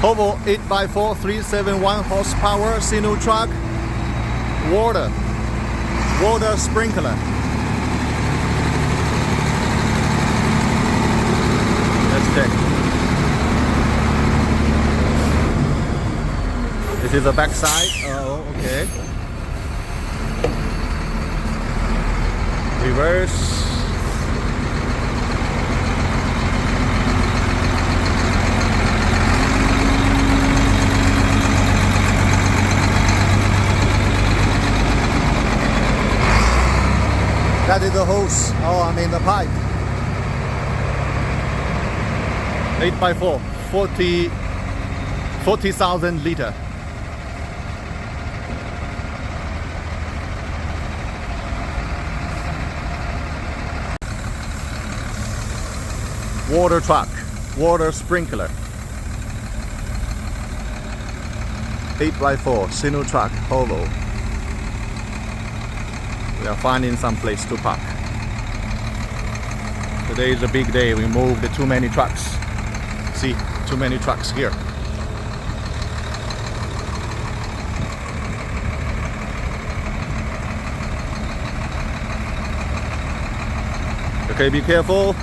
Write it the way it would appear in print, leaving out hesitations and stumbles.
howo 8x4 371 horsepower sino truck. Water sprinkler. Let's check. This is the back side. Oh, okay. Reverse. That is the hose. Oh, I mean the pipe. 8x4, 40,000 liter. Water truck, water sprinkler. 8x4 sino truck, howo. We are finding some place to park. Today is a big day. We moved too many trucks. See, too many trucks here. Okay, be careful.